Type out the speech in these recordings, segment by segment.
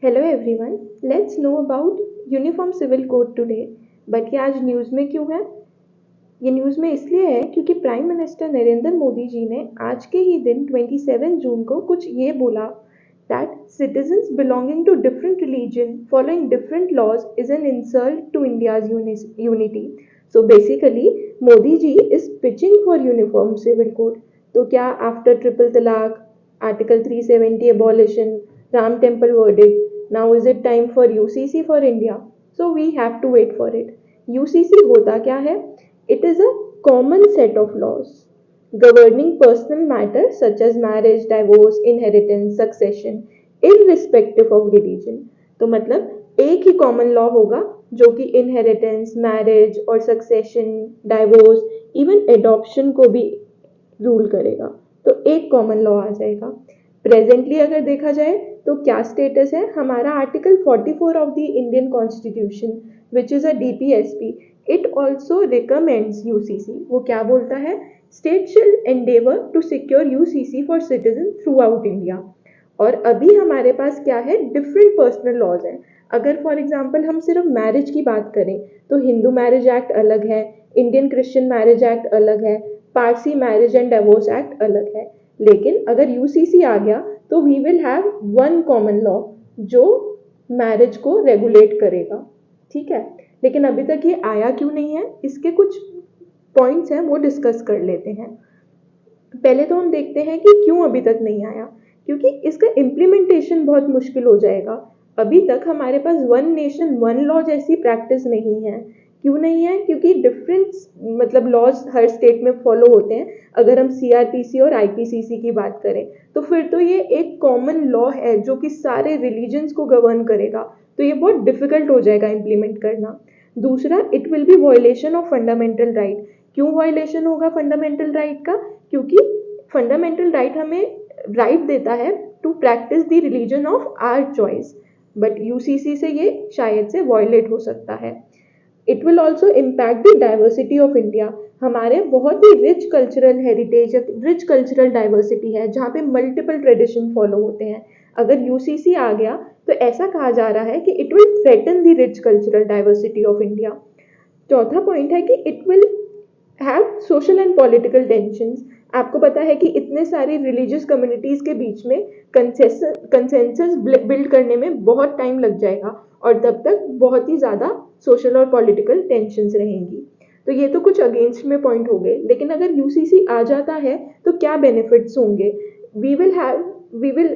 Hello everyone, let's know about uniform civil code today. But ये आज news में क्यों है? ये न्यूज़ में इसलिए है क्योंकि प्राइम मिनिस्टर नरेंद्र मोदी जी ने आज के ही दिन 27 जून को कुछ ये बोला that citizens belonging to different religion following different laws is an insult to India's unity. So basically Modi ji is pitching for uniform civil code. तो क्या after triple talaq, article 370 abolition, Ram Temple verdict, now is it time for UCC for India? So we have to wait for it. UCC होता क्या है? It is a common set of laws governing personal matters such as marriage, divorce, inheritance, succession, irrespective of religion. तो मतलब एक ही common law होगा जो कि inheritance, marriage और सक्सेशन, डाइवोर्स, इवन एडॉप्शन को भी रूल करेगा। तो एक कॉमन लॉ आ जाएगा। प्रेजेंटली अगर देखा जाए तो क्या स्टेटस है हमारा? Article 44 of the Indian constitution which is a DPSP, it also recommends UCC. वो क्या बोलता है? State shall endeavour to secure UCC for citizen throughout India. और अभी हमारे पास क्या है? डिफरेंट पर्सनल लॉज हैं। अगर फॉर एग्जांपल हम सिर्फ मैरिज की बात करें तो हिंदू मैरिज एक्ट अलग है, इंडियन क्रिश्चियन मैरिज एक्ट अलग है, Parsi marriage and divorce act अलग है। लेकिन अगर यूसीसी आ गया तो we will have one common law जो मैरिज को रेगुलेट करेगा। ठीक है, लेकिन अभी तक ये आया क्यों नहीं है, इसके कुछ पॉइंट्स हैं वो डिस्कस कर लेते हैं। पहले तो हम देखते हैं कि क्यों अभी तक नहीं आया। क्योंकि इसका इम्प्लीमेंटेशन बहुत मुश्किल हो जाएगा। अभी तक हमारे पास वन नेशन वन लॉ जैसी प्रैक्टिस नहीं है। क्यों नहीं है? क्योंकि डिफरेंट मतलब लॉज हर स्टेट में फॉलो होते हैं। अगर हम सीआरपीसी और आईपीसीसी की बात करें तो फिर तो ये एक कॉमन लॉ है जो कि सारे रिलीजन्स को गवर्न करेगा। तो ये बहुत डिफिकल्ट हो जाएगा इम्प्लीमेंट करना। दूसरा, it will be violation of fundamental right. क्यों वायलेशन होगा फंडामेंटल राइट का? क्योंकि फंडामेंटल राइट हमें राइट देता है to practice the religion of our choice, but UCC से ये शायद से वायलेट हो सकता है। It will also impact the diversity of India. हमारे बहुत ही rich cultural heritage, rich cultural diversity है जहाँ पे मल्टीपल ट्रेडिशन फॉलो होते हैं। अगर यूसीसी आ गया तो ऐसा कहा जा रहा है कि it will threaten the rich cultural diversity of India. चौथा पॉइंट है कि it will have social and political tensions. आपको पता है कि इतने सारी रिलीजियस कम्युनिटीज के बीच में कंसेंसस बिल्ड करने में बहुत टाइम लग जाएगा और तब तक बहुत ही ज़्यादा सोशल और पॉलिटिकल टेंशंस रहेंगी। तो ये तो कुछ अगेंस्ट में पॉइंट हो गए। लेकिन अगर यूसीसी आ जाता है तो क्या बेनिफिट्स होंगे? We will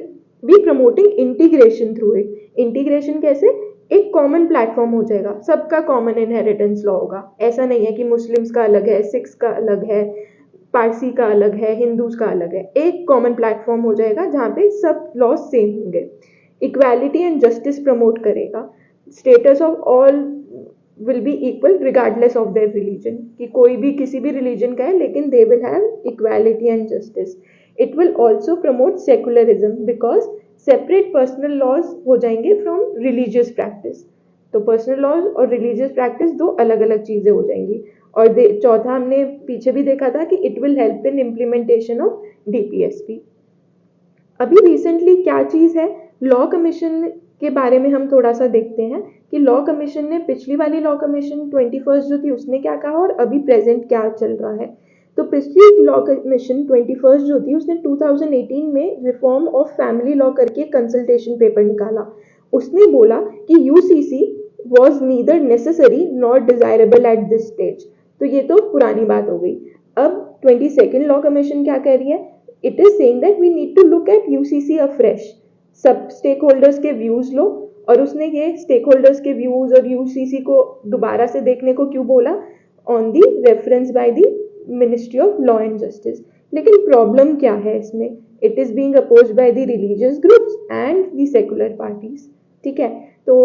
be promoting integration through it. Integration कैसे? एक कॉमन प्लेटफॉर्म हो जाएगा, सबका कॉमन इनहेरिटेंस लॉ होगा। ऐसा नहीं है कि मुस्लिम्स का अलग है, सिख्स का अलग है, पारसी का अलग है, हिंदूज का अलग है। एक कॉमन प्लेटफॉर्म हो जाएगा जहाँ पे सब लॉज सेम होंगे। इक्वालिटी एंड जस्टिस प्रमोट करेगा। Status of all will be equal regardless of their religion, कि कोई भी किसी भी रिलीजन का है लेकिन they will have equality and justice. It will also promote secularism because separate personal laws हो जाएंगे फ्रॉम रिलीजियस प्रैक्टिस। तो पर्सनल लॉज और रिलीजियस प्रैक्टिस दो अलग अलग चीज़ें हो जाएंगी। और चौथा हमने पीछे भी देखा था कि it will help in implementation of DPSP. अभी रिसेंटली क्या चीज़ है, लॉ कमीशन के बारे में हम थोड़ा सा देखते हैं कि लॉ कमीशन ने पिछली वाली लॉ कमीशन 21 जो थी उसने क्या कहा और अभी प्रेजेंट क्या चल रहा है। तो पिछली लॉ कमीशन 21 जो थी उसने 2018 में रिफॉर्म ऑफ फैमिली लॉ करके कंसल्टेशन पेपर निकाला। उसने बोला कि UCC was neither necessary not desirable at this stage. तो ये तो पुरानी बात हो गई। अब 22nd लॉ कमीशन क्या कह रही है? It is saying that we need to look at UCC afresh. सब स्टेक होल्डर्स के व्यूज लो। और उसने ये स्टेक होल्डर्स के व्यूज और यूसीसी को दोबारा से देखने को क्यों बोला? On the reference by the ministry of law and justice. लेकिन प्रॉब्लम क्या है इसमें? It is being opposed by the religious groups and the secular parties. ठीक है, तो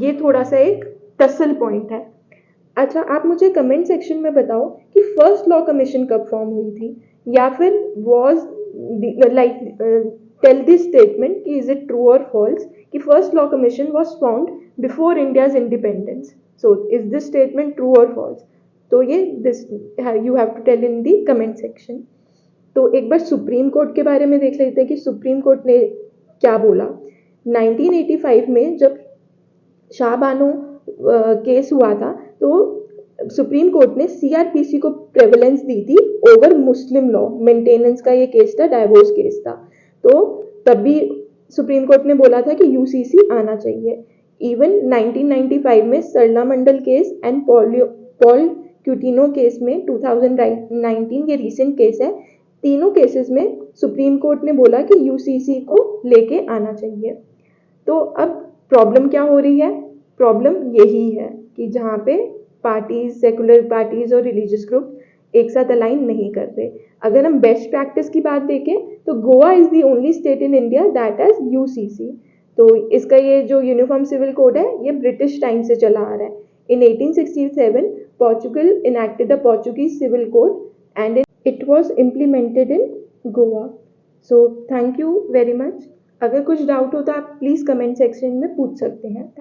ये थोड़ा सा एक टसल पॉइंट है। अच्छा, आप मुझे कमेंट सेक्शन में बताओ कि फर्स्ट लॉ कमीशन कब फॉर्म हुई थी, या फिर was like tell this statement कि इज इट ट्रू और फॉल्स कि first law commission was found before India's independence. So is this statement true और फॉल्स? तो ये this you have to tell in the comment section. तो एक बार supreme court के बारे में देख लेते हैं कि सुप्रीम कोर्ट ने क्या बोला। 1985 में जब शाह बानो केस हुआ था तो सुप्रीम कोर्ट ने सीआरपीसी को प्रेवलेंस दी थी ओवर मुस्लिम लॉ। मेंटेनेंस का ये केस था, डाइवोर्स केस था। तो तब भी सुप्रीम कोर्ट ने बोला था कि यूसीसी आना चाहिए। इवन 1995 में सरला मंडल केस एंड पॉल क्यूटिनो केस में 2019 के रीसेंट केस है, तीनों केसेस में सुप्रीम कोर्ट ने बोला कि यूसीसी को लेके आना चाहिए। तो अब प्रॉब्लम क्या हो रही है? प्रॉब्लम यही है कि जहाँ पे पार्टीज, सेकुलर पार्टीज और रिलीजियस ग्रुप एक साथ अलाइन नहीं कर रहे। अगर हम बेस्ट प्रैक्टिस की बात देखें तो Goa is the only state in India that has UCC. तो इसका ये जो यूनिफॉर्म सिविल कोड है ये ब्रिटिश टाइम से चला आ रहा है। In 1867 Portugal enacted the Portuguese civil code and it was implemented in Goa. So thank you very much. अगर कुछ डाउट हो तो आप प्लीज़ कमेंट सेक्शन में पूछ सकते हैं।